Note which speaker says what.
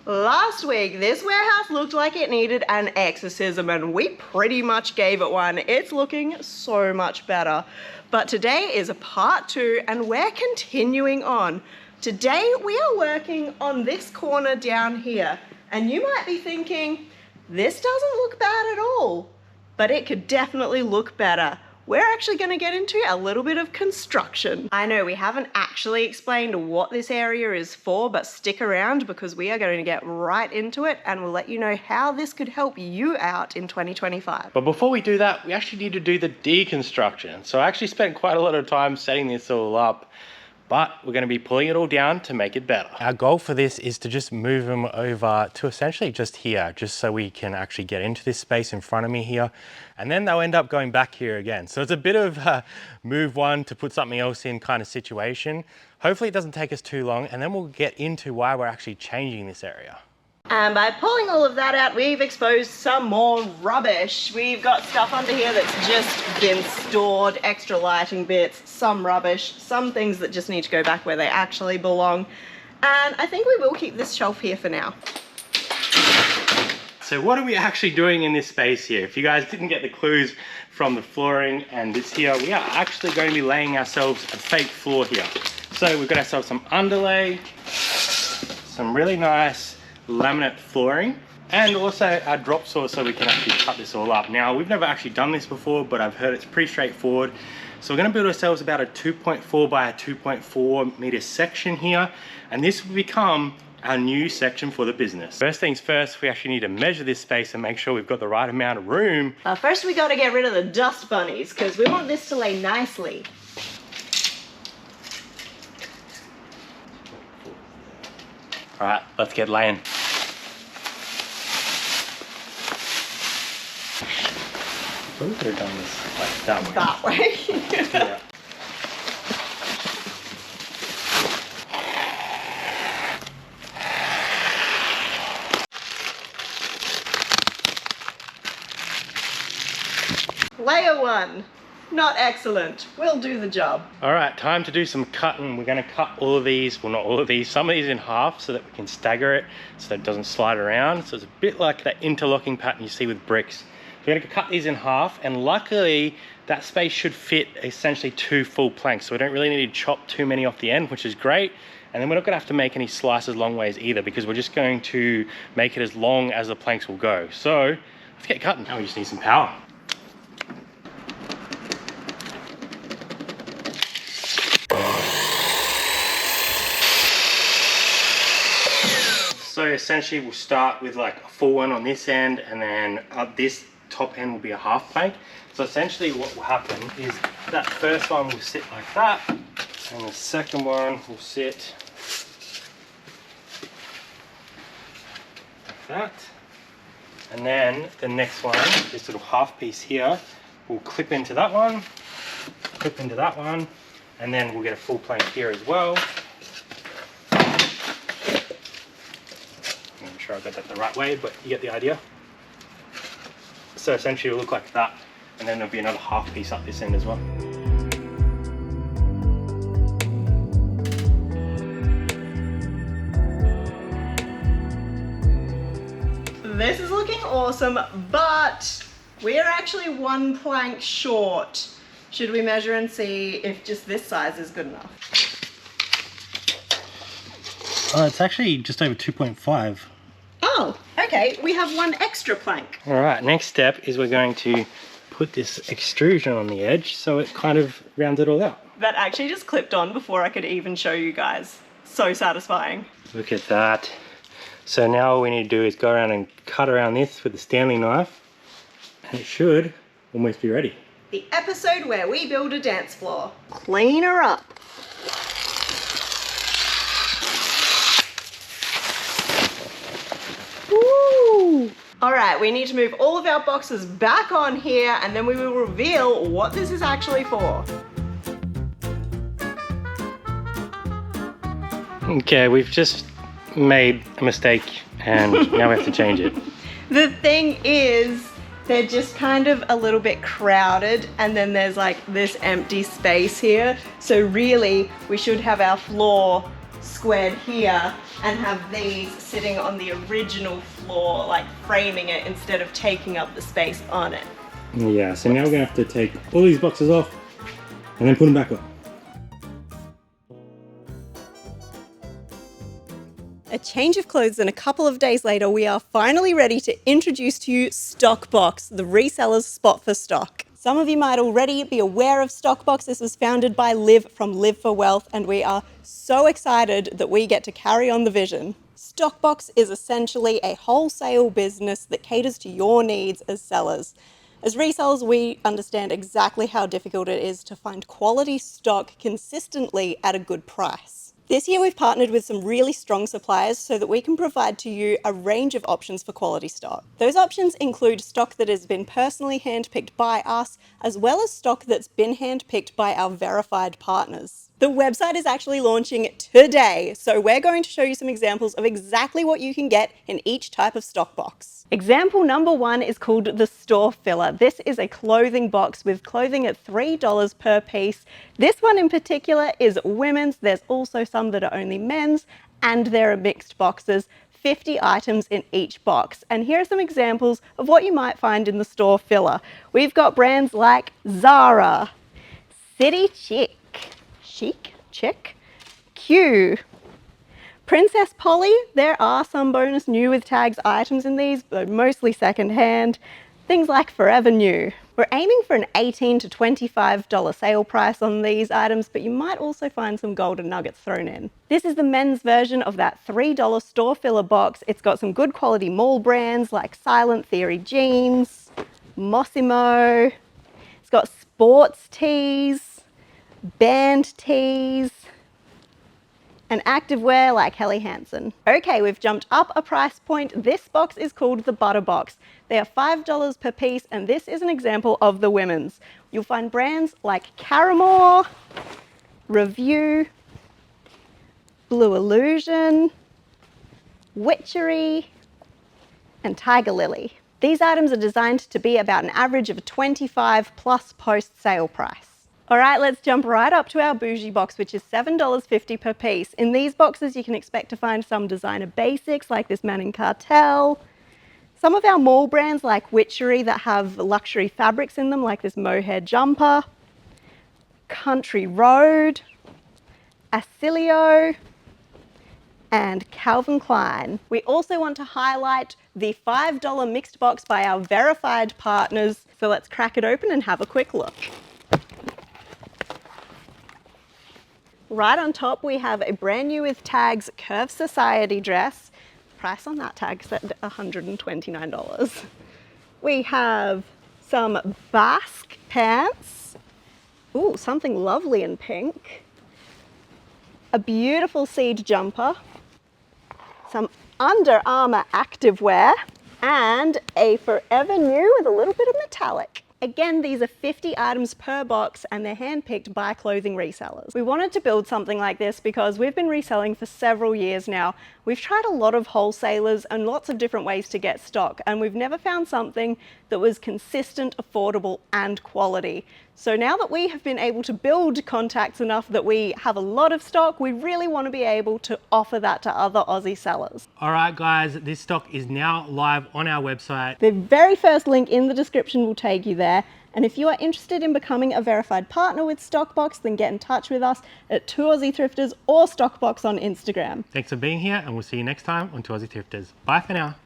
Speaker 1: Last week, this warehouse looked like it needed an exorcism and we pretty much gave it one. It's looking so much better. But today is a part 2 and we're continuing on. Today, we are working on this corner down here. And you might be thinking, this doesn't look bad at all, but it could definitely look better. We're actually going to get into a little bit of construction. I know we haven't actually explained what this area is for, but stick around because we are going to get right into it and we'll let you know how this could help you out in 2025.
Speaker 2: But before we do that, we actually need to do the deconstruction. So I actually spent quite a lot of time setting this all up, but we're going to be pulling it all down to make it better. Our goal for this is to just move them over to essentially just here, just so we can actually get into this space in front of me here. And then they'll end up going back here again. So it's a bit of a move one to put something else in kind of situation. Hopefully it doesn't take us too long, and then we'll get into why we're actually changing this area.
Speaker 1: And by pulling all of that out, we've exposed some more rubbish. We've got stuff under here that's just been stored, extra lighting bits, some rubbish, some things that just need to go back where they actually belong. And I think we will keep this shelf here for now.
Speaker 2: So what are we actually doing in this space here? If you guys didn't get the clues from the flooring and this here, we are actually going to be laying ourselves a fake floor here. So we've got ourselves some underlay, some really nice laminate flooring, and also our drop saw so we can actually cut this all up. Now, we've never actually done this before, but I've heard it's pretty straightforward. So we're going to build ourselves about a 2.4 by a 2.4 meter section here, and this will become our new section for the business. First things first, we actually need to measure this space and make sure we've got the right amount of room.
Speaker 1: First we got to get rid of the dust bunnies because we want this to lay nicely.
Speaker 2: All right, let's get laying. Probably could have done this like that way.
Speaker 1: That way?
Speaker 2: Yeah.
Speaker 1: Layer 1, not excellent. We'll do the job.
Speaker 2: All right, time to do some cutting. We're gonna cut all of these, well not all of these, some of these in half so that we can stagger it so that it doesn't slide around. So it's a bit like that interlocking pattern you see with bricks. We're gonna cut these in half, and luckily that space should fit essentially 2 full planks. So we don't really need to chop too many off the end, which is great. And then we're not gonna have to make any slices long ways either, because we're just going to make it as long as the planks will go. So let's get cutting. Now we just need some power. So essentially we'll start with like a full one on this end, and then this top end will be a half plank. So essentially what will happen is that first one will sit like that, and the second one will sit like that. And then the next one, this little half piece here, will clip into that one, clip into that one, and then we'll get a full plank here as well. I'm sure I got that the right way, but you get the idea. So essentially it'll look like that, and then there'll be another half piece up this end as well.
Speaker 1: This is looking awesome, but we're actually 1 plank short. Should we measure and see if just this size is good enough?
Speaker 2: It's actually just over 2.5.
Speaker 1: Oh, okay, we have 1 extra plank.
Speaker 2: All right, next step is we're going to put this extrusion on the edge so it kind of rounds it all out.
Speaker 1: That actually just clipped on before I could even show you guys. So satisfying.
Speaker 2: Look at that. So now all we need to do is go around and cut around this with the Stanley knife, and it should almost be ready.
Speaker 1: The episode where we build a dance floor. Clean her up. Woo! All right, we need to move all of our boxes back on here, and then we will reveal what this is actually for.
Speaker 2: Okay, we've just made a mistake and now we have to change it.
Speaker 1: The thing is, they're just kind of a little bit crowded, and then there's like this empty space here. So really, we should have our floor squared here and have these sitting on the original floor, like framing it instead of taking up the space on it.
Speaker 2: Yeah, so now we're gonna have to take all these boxes off and then put them back on.
Speaker 1: A change of clothes and a couple of days later, we are finally ready to introduce to you Stockbox, the reseller's spot for stock. Some of you might already be aware of Stockbox. This was founded by Liv from Live for Wealth, and we are so excited that we get to carry on the vision. Stockbox is essentially a wholesale business that caters to your needs as sellers. As resellers, we understand exactly how difficult it is to find quality stock consistently at a good price. This year we've partnered with some really strong suppliers so that we can provide to you a range of options for quality stock. Those options include stock that has been personally handpicked by us, as well as stock that's been handpicked by our verified partners. The website is actually launching today, so we're going to show you some examples of exactly what you can get in each type of stock box. Example number 1 is called the Store Filler. This is a clothing box with clothing at $3 per piece. This one in particular is women's. There's also some that are only men's, and there are mixed boxes. 50 items in each box. And here are some examples of what you might find in the Store Filler. We've got brands like Zara, City Chic, Q, Princess Polly. There are some bonus new with tags items in these, but mostly secondhand. Things like Forever New. We're aiming for an $18 to $25 sale price on these items, but you might also find some golden nuggets thrown in. This is the men's version of that $3 Store Filler box. It's got some good quality mall brands like Silent Theory Jeans, Mossimo. It's got sports tees, band tees, and activewear like Helly Hansen. Okay, we've jumped up a price point. This box is called the Butter Box. They are $5 per piece, and this is an example of the women's. You'll find brands like Caramore, Review, Blue Illusion, Witchery, and Tiger Lily. These items are designed to be about an average of a 25 plus post-sale price. All right, let's jump right up to our bougie box, which is $7.50 per piece. In these boxes, you can expect to find some designer basics like this Manning Cartel, some of our mall brands like Witchery that have luxury fabrics in them like this mohair jumper, Country Road, Acilio, and Calvin Klein. We also want to highlight the $5 mixed box by our verified partners. So let's crack it open and have a quick look. Right on top, we have a brand new with tags Curve Society dress. Price on that tag set at $129. We have some Basque pants. Ooh, something lovely in pink. A beautiful seed jumper. Some Under Armour activewear. And a Forever New with a little bit of metallic. Again, these are 50 items per box and they're handpicked by clothing resellers. We wanted to build something like this because we've been reselling for several years now. We've tried a lot of wholesalers and lots of different ways to get stock, and we've never found something that was consistent, affordable, and quality. So now that we have been able to build contacts enough that we have a lot of stock, we really want to be able to offer that to other Aussie sellers.
Speaker 2: All right, guys, this stock is now live on our website.
Speaker 1: The very first link in the description will take you there. And if you are interested in becoming a verified partner with Stockbox, then get in touch with us at 2 Aussie Thrifters or Stockbox on Instagram.
Speaker 2: Thanks for being here, and we'll see you next time on 2 Aussie Thrifters. Bye for now.